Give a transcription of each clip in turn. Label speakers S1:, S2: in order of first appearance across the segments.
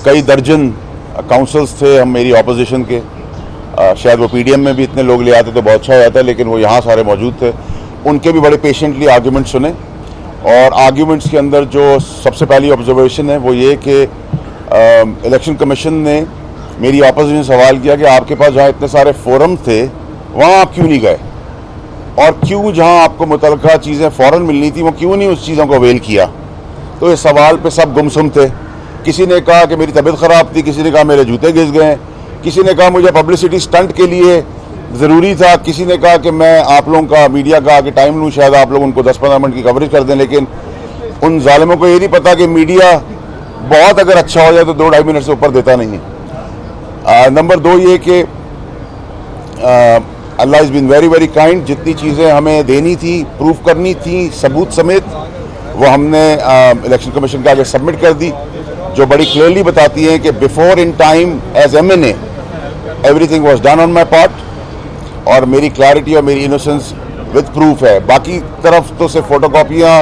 S1: कई दर्जन काउंसल्स थे हम मेरी ऑपोजिशन के, शायद वो पीडीएम में भी इतने लोग ले आते तो बहुत अच्छा हो जाता, लेकिन वो यहाँ सारे मौजूद थे। उनके भी बड़े पेशेंटली आर्ग्यूमेंट सुने, और आर्ग्यूमेंट्स के अंदर जो सबसे पहली ऑब्जर्वेशन है वो ये कि इलेक्शन कमीशन ने मेरी ऑपोजिशन से सवाल किया कि आपके पास जहाँ इतने सारे फोरम थे वहाँ आप क्यों नहीं गए, और क्यों जहाँ आपको मुतलका चीज़ें फ़ौरन मिलनी थी वो क्यों नहीं उस चीज़ों को अवेल किया। तो इस सवाल पे सब गुमसुम थे। किसी ने कहा कि मेरी तबीयत ख़राब थी, किसी ने कहा मेरे जूते घिस गए, किसी ने कहा मुझे पब्लिसिटी स्टंट के लिए ज़रूरी था, किसी ने कहा कि मैं आप लोगों का मीडिया का आके टाइम लूँ, शायद आप लोग उनको 10-15 मिनट की कवरेज कर दें। लेकिन उन जालिमों को ये नहीं पता कि मीडिया बहुत अगर अच्छा हो जाए तो 2-2.5 मिनट से ऊपर देता नहीं है। नंबर 2 ये कि Allah is been very very kind. जितनी चीज़ें हमें देनी थी, प्रूफ करनी थी सबूत समेत, वो हमने इलेक्शन कमीशन के आगे सबमिट कर दी, जो बड़ी क्लियरली बताती हैं कि before in time as MNA everything was done on my part, और मेरी क्लैरिटी और मेरी इनोसेंस विद प्रूफ है। बाकी तरफ तो सिर्फ फोटोकॉपियाँ,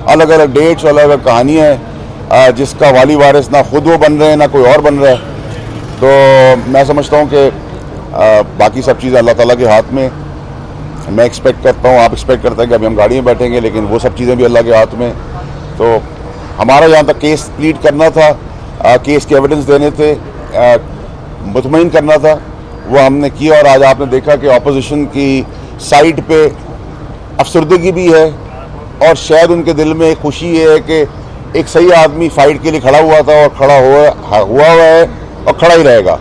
S1: अलग अलग डेट्स, अलग अलग कहानियाँ हैं, जिसका वाली वारिस ना खुद वो बन रहे हैं ना कोई और बन रहा है। तो मैं समझता हूँ कि बाकी सब चीज़ें अल्लाह ताला के हाथ में। मैं एक्सपेक्ट करता हूँ, आप एक्सपेक्ट करते हैं कि अभी हम गाड़ी में बैठेंगे, लेकिन वो सब चीज़ें भी अल्लाह के हाथ में। तो हमारा जहाँ तक केस प्लीड करना था, केस के एविडेंस देने थे, मुतमईन करना था, वो हमने किया। और आज आपने देखा कि ऑपोजिशन की साइड पे अफसरदगी भी है, और शायद उनके दिल में एक खुशी है कि एक सही आदमी फाइट के लिए खड़ा हुआ था और खड़ा हुआ है और खड़ा ही रहेगा।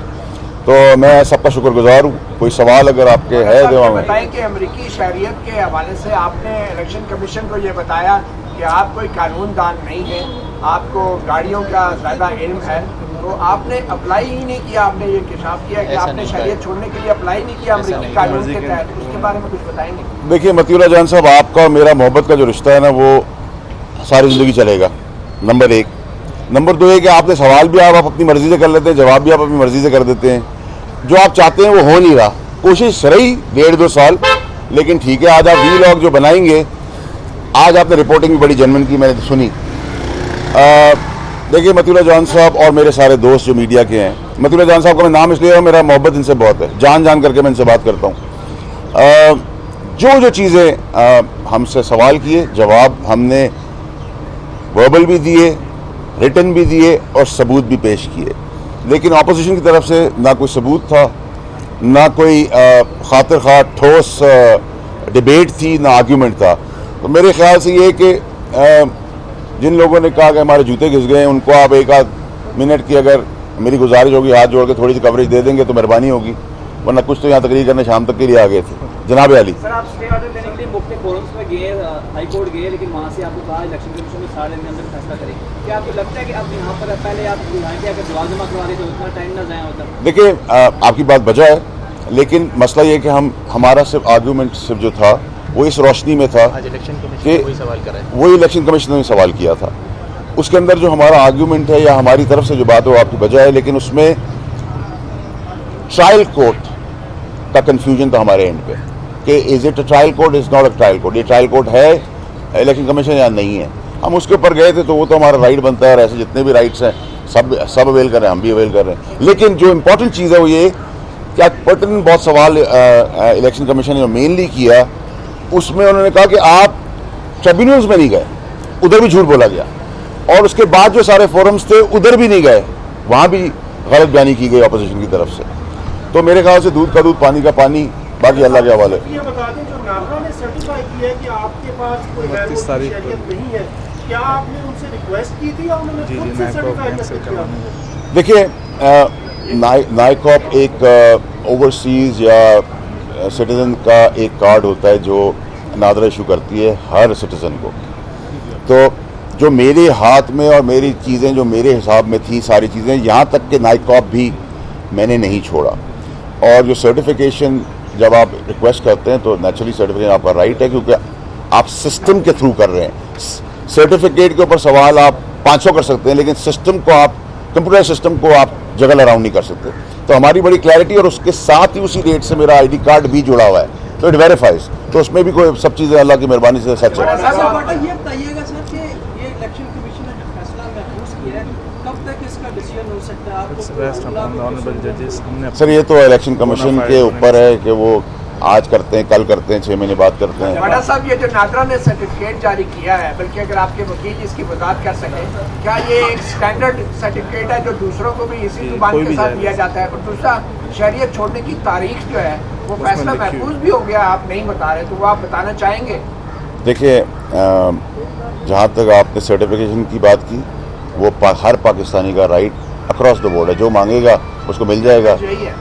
S1: तो मैं सबका शुक्रगुजार हूँ। कोई सवाल अगर आपके है जवाब में।
S2: बताएं कि अमेरिकी शरीयत के हवाले से आपने इलेक्शन कमीशन को ये बताया कि आप कोई कानूनदान नहीं है, आपको गाड़ियों का ज़्यादा इल्म है, तो आपने अप्लाई ही नहीं किया। आपने ये इंकशाफ किया कि आपने शरीयत छोड़ने के लिए अप्लाई नहीं किया अमेरिकी कानून के तहत। उसके बारे में कुछ बताएंगे?
S1: देखिए मतीउल्लाह जान साहब, आपका और मेरा मोहब्बत का जो रिश्ता है ना, वो सारी ज़िंदगी चलेगा, नंबर 1। नंबर 2 है कि आपने सवाल भी आप अपनी मर्जी से कर लेते हैं, जवाब भी आप अपनी मर्जी से कर देते हैं। जो आप चाहते हैं वो हो नहीं रहा। कोशिश रही 1.5-2 साल, लेकिन ठीक है, आज आप वीलॉग जो बनाएंगे, आज आपने रिपोर्टिंग भी बड़ी जेन्युइन की, मैंने सुनी। देखिए मतीउल्लाह जान साहब और मेरे सारे दोस्त जो मीडिया के हैं, मतीउल्लाह जान साहब का मैं नाम इसलिए, मेरा मोहब्बत इनसे बहुत है, जान जान करके मैं इनसे बात करता हूँ। जो चीज़ें हमसे सवाल किए, जवाब हमने वर्बल भी दिए, रिटन भी दिए और सबूत भी पेश किए। लेकिन अपोजिशन की तरफ से ना कोई सबूत था, ना कोई खातिर खा ठोस डिबेट थी, ना आर्ग्यूमेंट था। तो मेरे ख्याल से ये कि जिन लोगों ने कहा कि हमारे जूते घिस गए, उनको आप 1-आध मिनट की अगर मेरी गुजारिश होगी, हाथ जोड़ के थोड़ी सी कवरेज दे देंगे तो मेहरबानी होगी, वरना कुछ तो यहाँ तकरीर करने शाम तक के लिए आ गए थे। जनाब अली
S3: सर, आप स्टे ऑर्डर देने के लिए मुख्तलिफ फोरम्स में गए, हाई कोर्ट गए, लेकिन वहाँ से आपको कहा इलेक्शन कमीशन में 7 दिन के अंदर फैसला करेंगे। क्या आपको लगता है कि अब यहाँ पर पहले आप बुलाएंगे, अगर जवाब जमा करवा दें तो उतना टाइम ना जाए होता?
S1: देखिए आपकी बात बजा है, लेकिन मसला ये कि हमारा सिर्फ आर्ग्यूमेंट सिर्फ जो था वो इस रोशनी में था कि वही इलेक्शन कमीशन ने सवाल किया था। उसके अंदर जो हमारा आर्ग्यूमेंट है या हमारी तरफ से जो बात है वो आपकी बजा है, लेकिन उसमें ट्रायल कोर्ट का कन्फ्यूजन था हमारे एंड पे कि is it a trial court, is not a trial court. ये ट्रायल कोर्ट है इलेक्शन कमीशन या नहीं है। हम उसके ऊपर गए थे तो वो तो हमारा राइट बनता है, और ऐसे जितने भी राइट्स हैं सब अवेल कर रहे हैं, हम भी अवेल कर रहे हैं। लेकिन जो इंपॉर्टेंट चीज़ है वो ये कि पर्टिनेंट बहुत सवाल इलेक्शन कमीशन ने मेनली किया, उसमें उन्होंने कहा कि आप ट्रिब्यूनल्स में नहीं गए, उधर भी झूठ बोला गया, और उसके बाद जो सारे फोरम्स थे उधर भी नहीं गए, वहाँ भी गलत बयानी की गई अपोजिशन की तरफ से। तो मेरे ख्याल से दूध का दूध पानी का पानी, बाकी अल्लाह के हवाले।
S2: ये बता दें, जो नागरा ने सर्टिफाई किया है कि आपके पास कोई शरीयत नहीं है, क्या आपने उनसे रिक्वेस्ट की थी या उन्होंने खुद से सर्टिफाई किया?
S1: देखिए नाइकॉप एक ओवरसीज़ या सिटीज़न का एक कार्ड होता है जो नादरा इशू करती है हर सिटीज़न को। तो जो मेरे हाथ में और मेरी चीज़ें जो मेरे हिसाब में थी, सारी चीज़ें, यहाँ तक कि नाइकॉप भी मैंने नहीं छोड़ा। और जो सर्टिफिकेशन जब आप रिक्वेस्ट करते हैं तो नेचुरली सर्टिफिकेशन आपका राइट है, क्योंकि आप सिस्टम के थ्रू कर रहे हैं। सर्टिफिकेट के ऊपर सवाल आप 500 कर सकते हैं, लेकिन सिस्टम को आप, कंप्यूटर सिस्टम को आप जगह अराउंड नहीं कर सकते। तो हमारी बड़ी क्लैरिटी, और उसके साथ ही उसी डेट से मेरा आईडी कार्ड भी जुड़ा हुआ है, तो इट वेरीफाइज। तो उसमें भी कोई सब चीज़ें अल्लाह की मेहरबानी से सच है।
S3: ये बताइएगा सर कि ये इलेक्शन कमीशन ने जो फैसला महफूज किया है, कब
S4: है कि इसका डिसीजन हो सकता है
S5: It's
S4: आपको
S5: rest upon the honorable judges. हमने
S1: सर ये तो इलेक्शन कमीशन के ऊपर है कि वो आज करते हैं, कल करते हैं, 6 महीने बाद करते हैं।
S2: बड़ा साहब, ये जो नादरा ने सर्टिफिकेट जारी किया है, बल्कि अगर आपके वकील इसकी वजाहत कर सकें, क्या ये एक स्टैंडर्ड सर्टिफिकेट है जो दूसरों को भी इसी जुबान
S5: कोई
S2: के
S5: भी
S2: साथ
S5: जाएगा।
S2: दिया जाता है? और दूसरा, शहरियत छोड़ने की तारीख जो है वो
S5: उसमें
S2: फैसला
S5: लिखी हुई
S2: महफूज भी हो गया, आप नहीं बता रहे, तो वो आप बताना चाहेंगे?
S1: देखिए, जहाँ तक आपने सर्टिफिकेशन की बात की, वो हर पाकिस्तानी का राइट अक्रॉस द बोर्ड है, जो मांगेगा उसको मिल जाएगा।
S2: यही है।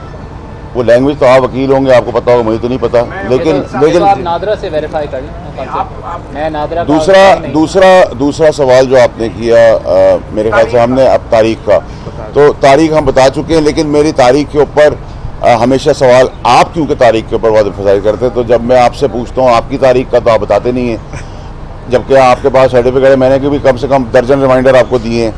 S1: वो लैंग्वेज तो आप वकील होंगे, आपको पता होगा, मुझे तो नहीं पता, लेकिन
S3: तो आप नादरा से वेरीफाई कर मैं नादरा का
S1: दूसरा सवाल जो आपने किया, मेरे ख्याल से हमने अब तारीख का, तो तारीख हम बता चुके हैं, लेकिन मेरी तारीख के ऊपर हमेशा सवाल, आप क्योंकि तारीख के ऊपर बहुत एम्फसाइज करते हैं, तो जब मैं आपसे पूछता हूँ आपकी तारीख का तो आप बताते नहीं हैं, जबकि आपके पास सर्टिफिकेट है, मैंने भी कम से कम दर्जन रिमाइंडर आपको दिए हैं,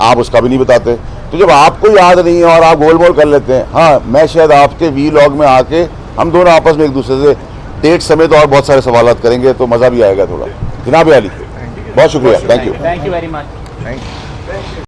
S1: आप उसका भी नहीं बताते। तो जब आपको याद नहीं है और आप गोल मोल कर लेते हैं, हाँ मैं शायद आपके वीलॉग में आके हम दोनों आपस में एक दूसरे से डेट समेत और बहुत सारे सवालात करेंगे, तो मज़ा भी आएगा थोड़ा। जनाब आली, बहुत शुक्रिया, थैंक यू
S3: वेरी मच।